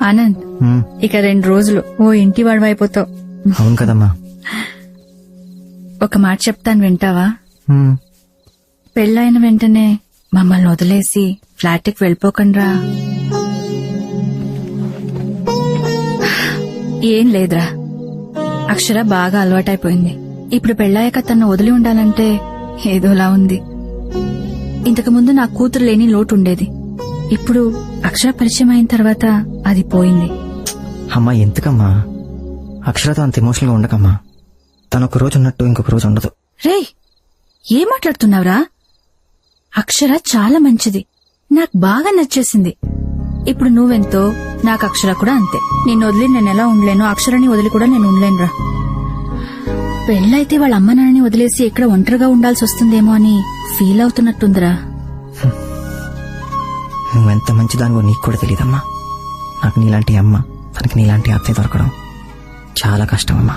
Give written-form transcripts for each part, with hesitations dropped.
ఆనంద్, ఇక 2 రోజులు ఓ ఇంటి వాడివైపోతావు. అవును కదమ్మా. ఒక మాట చెప్తాను, వింటావా? పెళ్ళైన వెంటనే మమ్మల్ని వదిలేసి ఫ్లాట్కి వెళ్ళిపోకండ్రా. ఏం లేదురా, అక్షర బాగా అలవాటైపోయింది. ఇప్పుడు పెళ్ళాక తను వదిలి ఉండాలంటే ఏదోలా ఉంది. ఇంతకు ముందు నా కూతురు లేని లోటు ఉండేది. ఇప్పుడు అక్షర పరిచయం అయిన తర్వాత అది పోయింది. అమ్మా ఎందుకమ్మా అక్షరతో అంత ఎమోషనల్ గా ఉండకమ్మా. తనొక రోజు ఉన్నట్టు ఇంకొక రోజు ఉండదు. రేయ్, ఏం మాట్లాడుతున్నావురా? అక్షర చాలా మంచిది, నాకు బాగా నచ్చేసింది. ఇప్పుడు నువ్వెంతో నాకు అక్షర కూడా అంతే. నిన్ను వదిలి నేను ఎలా ఉండలేను, అక్షరాన్ని వదిలి కూడా నేను ఉండలేనురా. పెళ్ళైతే వాళ్ళ అమ్మ నాన్నని వదిలేసి ఇక్కడ ఒంటరిగా ఉండాల్సి వస్తుందేమో అని ఫీల్ అవుతున్నట్టుందిరా. నువ్వెంత మంచిదానివో నీకు కూడా తెలియదమ్మా. నాకు నీలాంటి అమ్మ, తనకి నీలాంటి అత్తయ్య దొరకడం చాలా కష్టం అమ్మా.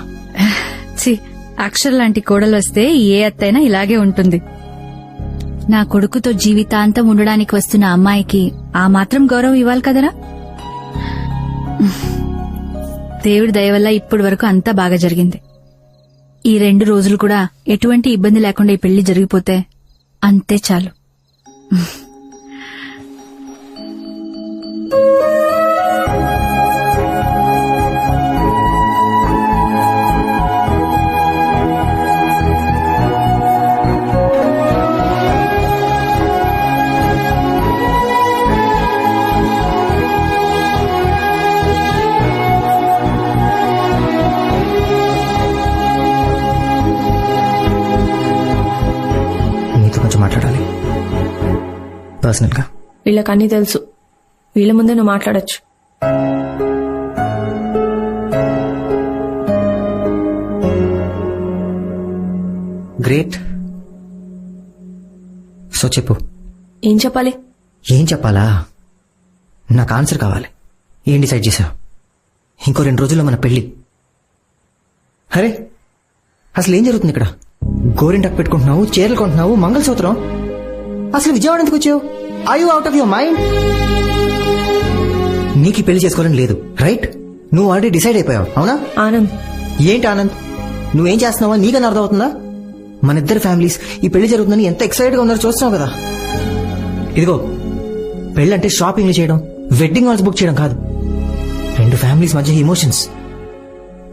అక్షర లాంటి కోడలు వస్తే ఏ అత్తైనా ఇలాగే ఉంటుంది. నా కొడుకుతో జీవితాంతం ఉండడానికి వస్తున్న అమ్మాయికి ఆ మాత్రం గౌరవం ఇవ్వాలి కదరా. దేవుడి దయ వల్ల ఇప్పటి వరకు అంతా బాగా జరిగింది. ఈ 2 రోజులు కూడా ఎటువంటి ఇబ్బంది లేకుండా ఈ పెళ్లి జరిగిపోతే అంతే చాలు. మాట్లాడాలి పర్సనల్ గా. వీళ్ళకి అన్నీ తెలుసు, వీళ్ళ ముందే నువ్వు మాట్లాడొచ్చు. గ్రేట్. సో చెప్పు. ఏం చెప్పాలి? ఏం చెప్పాలా? నాకు ఆన్సర్ కావాలి. ఏం డిసైడ్ చేశావు? ఇంకో 2 రోజుల్లో మన పెళ్లి. అరే అసలు ఏం జరుగుతుంది ఇక్కడ? గోరింటాకు పెట్టుకుంటున్నావు, చీరలు కొంటున్నావు, మంగళసూత్రం. అసలు విజయవాడ ఎందుకు వచ్చావు? Are you out of your mind? నీకు పెళ్లి చేసుకోవాలని లేదు, రైట్? నువ్వు ఆల్రెడీ డిసైడ్ అయిపోయావు, అవునా? ఆనంద్. ఏంటి ఆనంద్? నువ్వేం చేస్తున్నావా నీకన్నా అర్థం అవుతుందా? మన ఇద్దరు ఫ్యామిలీస్ ఈ పెళ్లి జరుగుతుందని ఎంత ఎక్సైటెడ్ గా ఉన్నారో చూస్తున్నావు కదా. ఇదిగో, పెళ్లి అంటే షాపింగ్లు చేయడం, వెడ్డింగ్ హాల్స్ బుక్ చేయడం కాదు. 2 ఫ్యామిలీస్ మధ్య ఎమోషన్స్.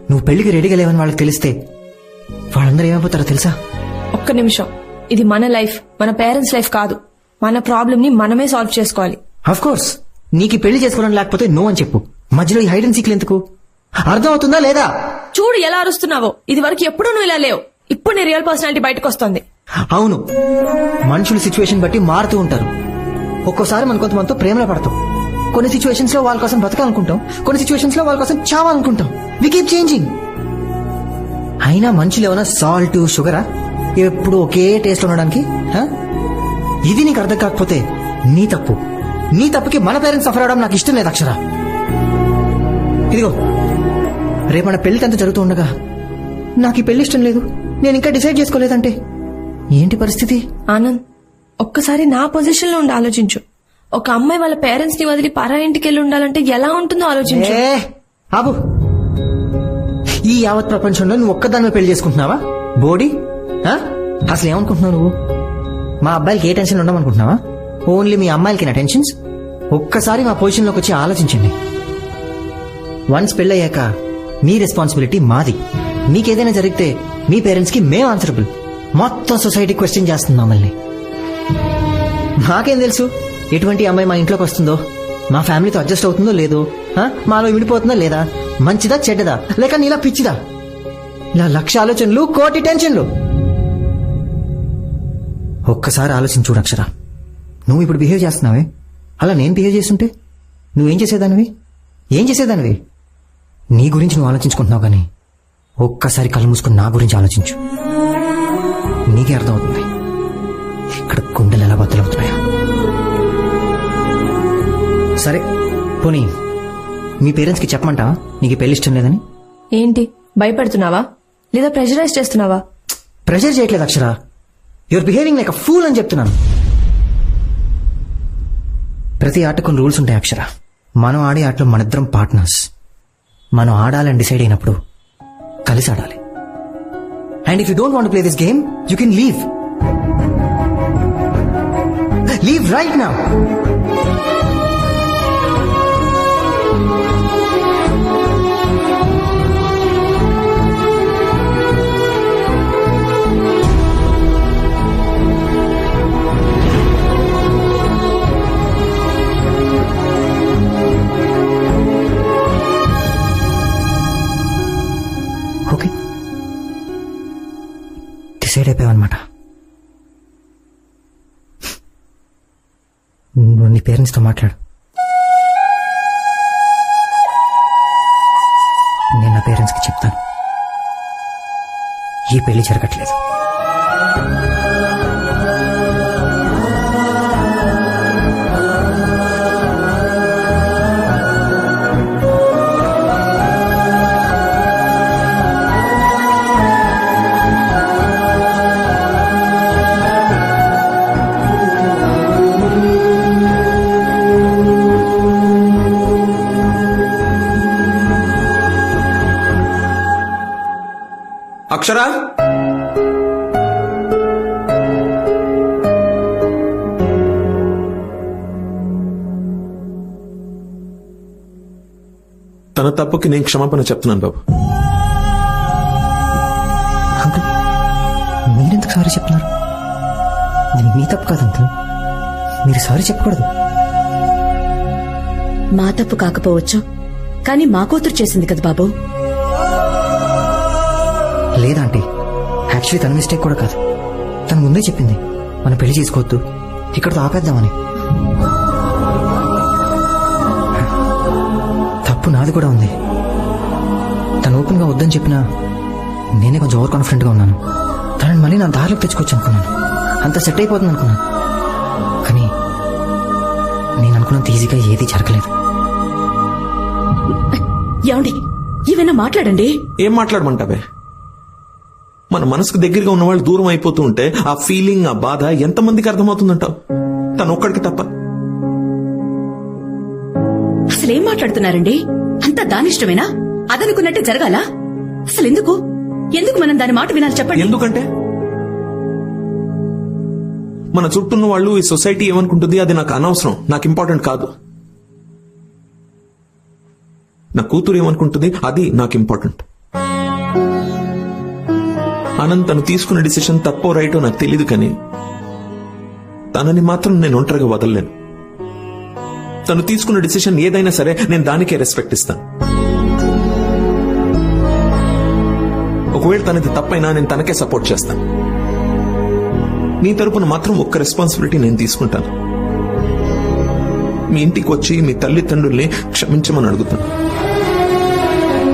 నువ్వు పెళ్లికి రెడీగా లేవని వాళ్ళకి తెలిస్తే వాళ్ళందరూ ఏమైపోతారో తెలుసా? ఒక్క నిమిషం, ఇది మన లైఫ్, మన పేరెంట్స్ లైఫ్ కాదు. మన ప్రాబ్లం ని మనమే సాల్వ్ చేసుకోవాలి. ఆఫ్ కోర్స్, నీకు పెళ్లి చేసుకోవడం లేకపోతే నో అని చెప్పు. మధ్యలో ఈ హైడ్ అండ్ సీక్లు ఎందుకు? అర్థం అవుతుందా లేదా? చూడు ఎలా అరుస్తున్నావో. ఇది వరకు ఎప్పుడూ నువ్వు ఇలా లేవు. ఇప్పుడు నీ రియల్ పర్సనాలిటీ బయటకు వస్తుంది. అవును, మనుషులు సిచ్యువేషన్ బట్టి మారుతూ ఉంటారు. ఒక్కోసారి మన కొంతమందితో ప్రేమలో పడతాం. కొన్ని సిచ్యువేషన్స్ లో వాళ్ళ కోసం బ్రతకాలనుకుంటాం, కొన్ని సిచ్యువేషన్స్ లో వాళ్ళ కోసం చావాలనుకుంటాం. We keep changing. అయినా మనుషులు ఏమైనా సాల్ట్ షుగరా ఎప్పుడు ఒకే టేస్ట్ ఉండడానికి? ఇది నీకు అర్థం కాకపోతే నీ తప్పు. నీ తప్పుకి మన పేరెంట్స్ సఫర్ అవడం నాకు ఇష్టం లేదు అక్షర. ఇదిగో, రేపు మన పెళ్లికి అంతా జరుగుతూ ఉండగా నాకు ఈ పెళ్లి ఇష్టం లేదు, నేను ఇంకా డిసైడ్ చేసుకోలేదంటే ఏంటి పరిస్థితి? ఆనంద్, ఒక్కసారి నా పొజిషన్ లో ఉండి ఆలోచించు. ఒక అమ్మాయి వాళ్ళ పేరెంట్స్ ని వదిలి పరా ఇంటికి వెళ్ళి ఉండాలంటే ఎలా ఉంటుందో ఆలోచించు. ఆబు, ఈ యావత్ ప్రపంచంలో నువ్వు ఒక్కదాన్ని పెళ్లి చేసుకుంటున్నావా బోడీ? అసలు ఏమనుకుంటున్నావు నువ్వు? మా అబ్బాయిలకి ఏ టెన్షన్ ఉండమనుకుంటున్నావా? ఓన్లీ మీ అమ్మాయిలకి నా టెన్షన్స్. ఒక్కసారి మా పొజిషన్ లోకి వచ్చి ఆలోచించండి. వన్స్ పెళ్ళయ్యాక మీ రెస్పాన్సిబిలిటీ మాది. మీకేదైనా జరిగితే మీ పేరెంట్స్ కి మేము ఆన్సరబుల్. మొత్తం సొసైటీ క్వశ్చన్ చేస్తుంది మమ్మల్ని. మాకేం తెలుసు ఎటువంటి అమ్మాయి మా ఇంట్లోకి వస్తుందో, మా ఫ్యామిలీతో అడ్జస్ట్ అవుతుందో లేదో, మాలో విడిపోతుందా లేదా, మంచిదా చెడ్డదా, లేక నీలా పిచ్చిదా? ఇలా 1,00,000 ఆలోచనలు, కోటి టెన్షన్లు. ఒక్కసారి ఆలోచించు అక్షర. నువ్వు ఇప్పుడు బిహేవ్ చేస్తున్నావే, అలా నేను బిహేవ్ చేస్తుంటే నువ్వేం చేసేదానివి? ఏం చేసేదానివి? నీ గురించి నువ్వు ఆలోచించుకుంటున్నావు కానీ ఒక్కసారి కళ్ళు మూసుకుని నా గురించి ఆలోచించు. నీకే అర్థమవుతుంది ఇక్కడ గుండెలు ఎలా బద్దలవుతున్నాయా. సరే పోనీ మీ పేరెంట్స్ కి చెప్పమంటావా నీకు పెళ్లి ఇష్టం లేదని? ఏంటి భయపెడుతున్నావా లేదా ప్రెషరైజ్ చేస్తున్నావా? ప్రెషర్ చేయట్లేదు Akshara, your behaving like a fool అని చెప్తున్నాను. ప్రతి ఆటకు రూల్స్ ఉంటాయి అక్షర. మనం ఆడే ఆటలో మనిద్దరం పార్ట్నర్స్. మనం ఆడాలని డిసైడ్ అయినప్పుడు కలిసి ఆడాలి. And if you don't want play this game you can leave. Leave right now. Okay, decide అయిపోయావన్నమాట. నువ్వు నీ పేరెంట్స్తో మాట్లాడు. నేను నా పేరెంట్స్కి చెప్తాను ఈ పెళ్లి జరగట్లేదు. అక్షరా, తన తప్పుకి నేను క్షమాపణ చెప్తున్నాను బాబు. అంకుల్, మీరెందుకు సారీ చెప్తున్నారు? ఇది మీ తప్పు కాదు అంకుల్, మీరు సారీ చెప్పకూడదు. మా తప్పు కాకపోవచ్చు, కానీ మా కూతురు చేసింది కదా బాబు. లేదా ఆంటీ, యాక్చువల్లీ తన మిస్టేక్ కూడా కాదు. తను ముందే చెప్పింది మనం పెళ్లి చేసుకోవద్దు, ఇక్కడతో ఆపేద్దామని. తప్పు నాది కూడా ఉంది. తను ఓపెన్ గా వద్దని చెప్పినా నేనే కొంచెం ఓవర్ కాన్ఫిడెంట్ గా ఉన్నాను. తనని మళ్ళీ నా దారిలోకి తెచ్చుకోవచ్చు అనుకున్నాను, అంత సెట్ అయిపోతుంది అనుకున్నాను. కానీ నేను అనుకున్నంత ఈజీగా ఏది జరగలేదు. ఏమండి, ఏమైనా మాట్లాడండి. ఏం మాట్లాడమంటావే? మన మనసుకు దగ్గరగా ఉన్న వాళ్ళు దూరం అయిపోతూ ఉంటే ఆ ఫీలింగ్, ఆ బాధ ఎంతమందికి అర్థమవుతుందంటావు? తను ఒక్కడికి తప్ప. అసలేం మాట్లాడుతున్నారండి? అంతా దానిష్టమేనా? అదనుకున్నట్టే జరగాల? అసలు ఎందుకు ఎందుకు మనం దాని మాట వినాలి చెప్పండి. ఎందుకంటే మన చుట్టూన్న వాళ్ళు, ఈ సొసైటీ ఏమనుకుంటుంది అది నాకు అనవసరం, నాకు ఇంపార్టెంట్ కాదు. నా కూతురు ఏమనుకుంటుంది అది నాకు ఇంపార్టెంట్. ఆనంద్ తను తీసుకున్న డిసిషన్ తప్పో రైటో నాకు తెలియదు, కానీ తనని మాత్రం నేను ఒంటరిగా వదలలేను. తను తీసుకున్న డిసిషన్ ఏదైనా సరే నేను దానికే రెస్పెక్ట్ ఇస్తాను. ఒకవేళ తనది తప్పైనా నేను తనకే సపోర్ట్ చేస్తాను. నీ తరపున మాత్రం ఒక్క రెస్పాన్సిబిలిటీ నేను తీసుకుంటాను. మీ ఇంటికి వచ్చి మీ తల్లిదండ్రుల్ని క్షమించమని అడుగుతాను.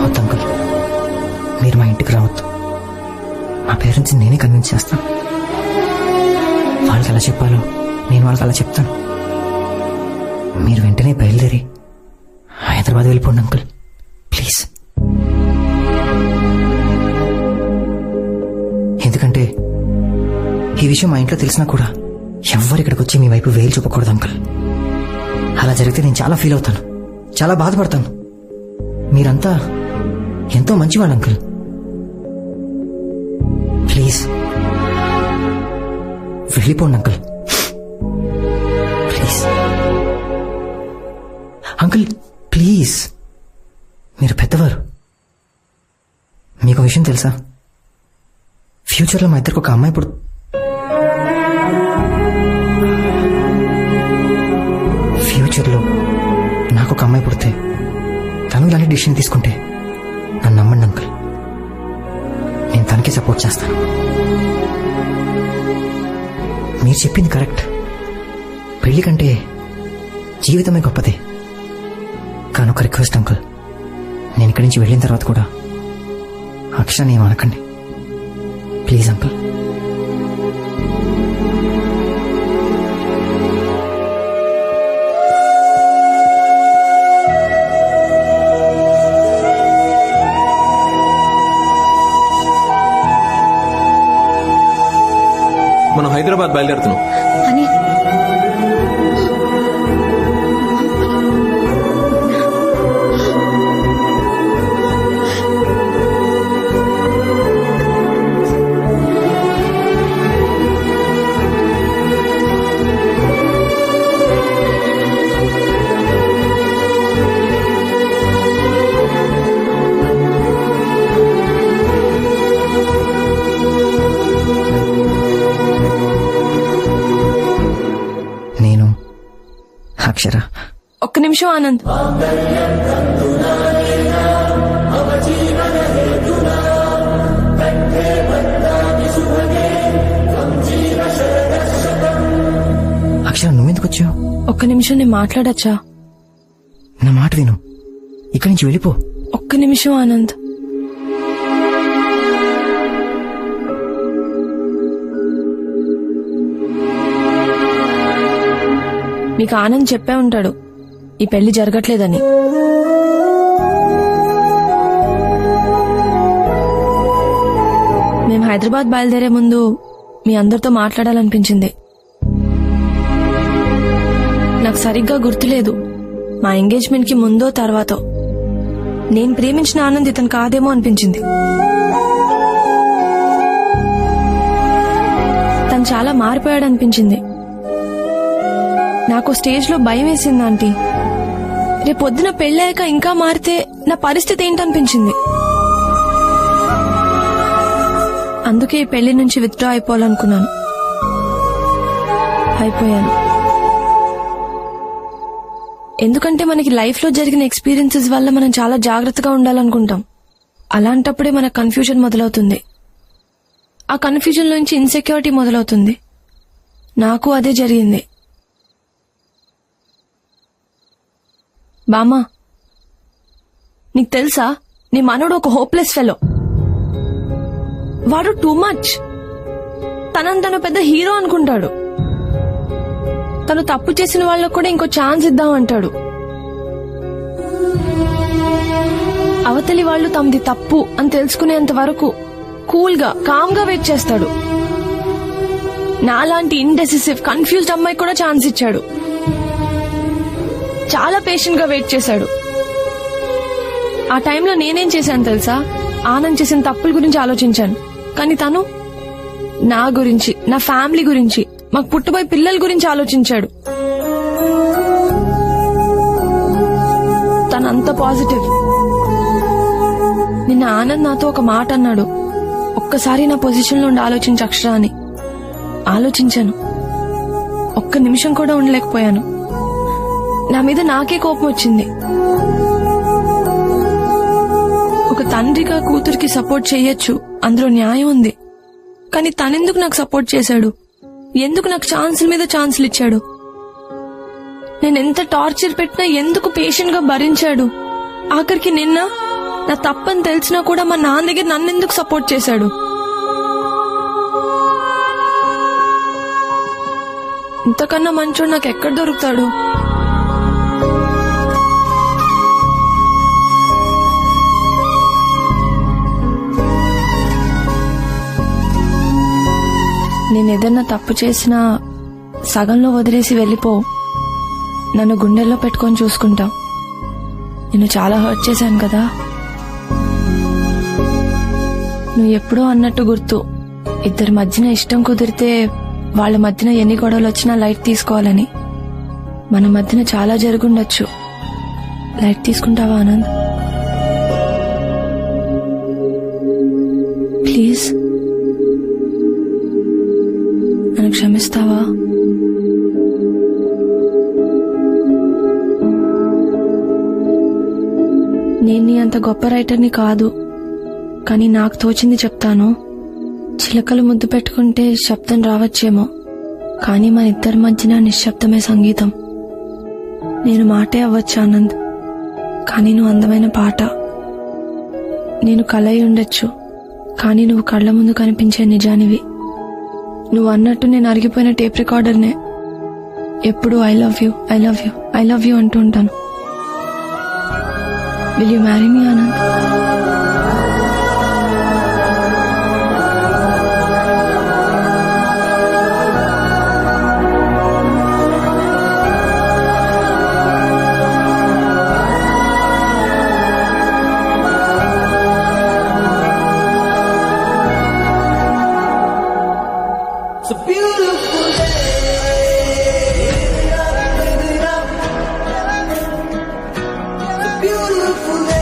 వద్దు అంకుల్, మీరు మా ఇంటికి రావద్దు. మా పేరెంట్స్ నేనే కన్విన్స్ చేస్తాను. వాళ్ళకి ఎలా చెప్పాలో నేను వాళ్ళకి అలా చెప్తాను. మీరు వెంటనే బయలుదేరి హైదరాబాద్ వెళ్ళిపోండి అంకుల్, ప్లీజ్. ఎందుకంటే ఈ విషయం మా ఇంట్లో తెలిసినా కూడా ఎవ్వరు ఇక్కడికి వచ్చి మీ వైపు వేలు చూపకూడదు అంకుల్. అలా జరిగితే నేను చాలా ఫీల్ అవుతాను, చాలా బాధపడతాను. మీరంతా ఎంతో మంచివాళ్ళు అంకుల్. ప్లీజ్ వెళ్ళిపోండి అంకుల్, ప్లీజ్. అంకుల్ ప్లీజ్, మీరు పెద్దవారు. మీకు విషయం తెలుసా? ఫ్యూచర్లో మా ఇద్దరికి ఒక అమ్మాయి ఫ్యూచర్లో నాకు ఒక అమ్మాయి పుడితే తను ఇలాంటి డిసిషన్ తీసుకుంటే నన్ను నమ్మండి అంకుల్, నేను తనకి సపోర్ట్ చేస్తాను. మీరు చెప్పింది కరెక్ట్. పెళ్లి కంటే జీవితమే గొప్పది. కానీ ఒక రిక్వెస్ట్ అంకుల్, నేను ఇక్కడి నుంచి వెళ్ళిన తర్వాత కూడా అక్షరాన్ని ఏమనకండి ప్లీజ్ అంకుల్. మనం హైదరాబాద్ బయలుదేరుతున్నాం. అని అక్షర. ఒక్క నిమిషం ఆనంద్. అక్షర, నువ్వెందుకు వచ్చావు? ఒక్క నిమిషం నేను మాట్లాడచ్చా? నా మాట విను, ఇక్కడి నుంచి వెళ్ళిపో. ఒక్క నిమిషం ఆనంద్. మీకు ఆనంద్ చెప్పే ఉంటాడు ఈ పెళ్లి జరగట్లేదని. మేము హైదరాబాద్ బయలుదేరే ముందు మీ అందరితో మాట్లాడాలనిపించింది. నాకు సరిగ్గా గుర్తులేదు మా ఎంగేజ్మెంట్ కి ముందో తర్వాతో. నేను ప్రేమించిన ఆనంద్ ఇతను కాదేమో అనిపించింది. తను చాలా మారిపోయాడు అనిపించింది. నాకు స్టేజ్ లో భయం వేసింది ఆంటీ. రేపొద్దున పెళ్ళాక ఇంకా మారితే నా పరిస్థితి ఏంటనిపించింది. అందుకే ఈ పెళ్లి నుంచి విత్డ్రా అయిపోవాలనుకున్నాను. అయిపోయాను. ఎందుకంటే మనకి లైఫ్ లో జరిగిన ఎక్స్పీరియన్సెస్ వల్ల మనం చాలా జాగ్రత్తగా ఉండాలనుకుంటాం. అలాంటప్పుడే మన కన్ఫ్యూజన్ మొదలవుతుంది. ఆ కన్ఫ్యూజన్ నుంచి ఇన్సెక్యూరిటీ మొదలవుతుంది. నాకు అదే జరిగింది. బామ్మా, నీకు తెలుసా నీ మనోడు ఒక హోప్లెస్ ఫెలో. వాడు టూ మచ్. తను పెద్ద హీరో అనుకుంటాడు. తను తప్పు చేసిన వాళ్ళకు కూడా ఇంకో ఛాన్స్ ఇద్దామంటాడు. అవతలి వాళ్ళు తమది తప్పు అని తెలుసుకునేంత వరకు కూల్ గా కామ్ గా వెయిట్ చేస్తాడు. నాలాంటి ఇండెసిసివ్ కన్ఫ్యూజ్డ్ అమ్మాయి కూడా ఛాన్స్ ఇచ్చాడు. చాలా పేషెంట్ గా వెయిట్ చేశాడు. ఆ టైంలో నేనేం చేశాను తెలుసా? ఆనంద్ చేసిన తప్పుల గురించి ఆలోచించాను. కానీ తను నా గురించి, నా ఫ్యామిలీ గురించి, మాకు పుట్టబోయే పిల్లల గురించి ఆలోచించాడు. తనంత పాజిటివ్. నిన్న ఆనంద్ నాతో ఒక మాట అన్నాడు, ఒక్కసారి నా పొజిషన్ లో ఉండి ఆలోచించు అక్షర అని. ఆలోచించాను. ఒక్క నిమిషం కూడా ఉండలేకపోయాను. నా మీద నాకే కోపం వచ్చింది. ఒక తండ్రిగా కూతురికి సపోర్ట్ చెయ్యొచ్చు, అందులో న్యాయం ఉంది. కానీ తనెందుకు నాకు సపోర్ట్ చేశాడు? ఎందుకు నాకు ఛాన్సుల మీద ఛాన్సులు ఇచ్చాడు? నేనెంత టార్చర్ పెట్టినా ఎందుకు పేషెంట్ గా భరించాడు? ఆఖరికి నిన్న నా తప్పని తెలిసినా కూడా మా నాన్న దగ్గర నన్నెందుకు సపోర్ట్ చేశాడు? ఇంతకన్నా మంచోడు నాకు ఎక్కడ దొరుకుతాడు? నేనేదన్నా తప్పు చేసినా సగంలో వదిలేసి వెళ్ళిపో. నన్ను గుండెల్లో పెట్టుకొని చూసుకుంటావు. నిన్ను చాలా హర్ట్ చేశాను కదా. నువ్వు ఎప్పుడో అన్నట్టు గుర్తు, ఇద్దరి మధ్యన ఇష్టం కుదిరితే వాళ్ళ మధ్యన ఎన్ని గొడవలు వచ్చినా లైట్ తీసుకోవాలని. మన మధ్యన చాలా జరుగుండొచ్చు. లైట్ తీసుకుంటావా ఆనంద్? ప్లీజ్ నన్ను క్షమిస్తావా? నేను నీ అంత గొప్ప రైటర్ని కాదు, కానీ నాకు తోచింది చెప్తాను. చిలకలు ముద్దు పెట్టుకుంటే శబ్దం రావచ్చేమో, కానీ మన ఇద్దరి మధ్యన నిశ్శబ్దమే సంగీతం. నేను మాటే అవ్వచ్చు ఆనంద్, కానీ నువ్వు అందమైన పాట. నేను కలయి ఉండొచ్చు, కానీ నువ్వు కళ్ల ముందు కనిపించే నిజానివి. నువ్వు అన్నట్టు నేను అరిగిపోయిన టేప్ రికార్డర్నే. ఎప్పుడు I love you, I love you, I love you అంటూ ఉంటాను. Will you marry me Anand? It's a beautiful day. It's a beautiful day.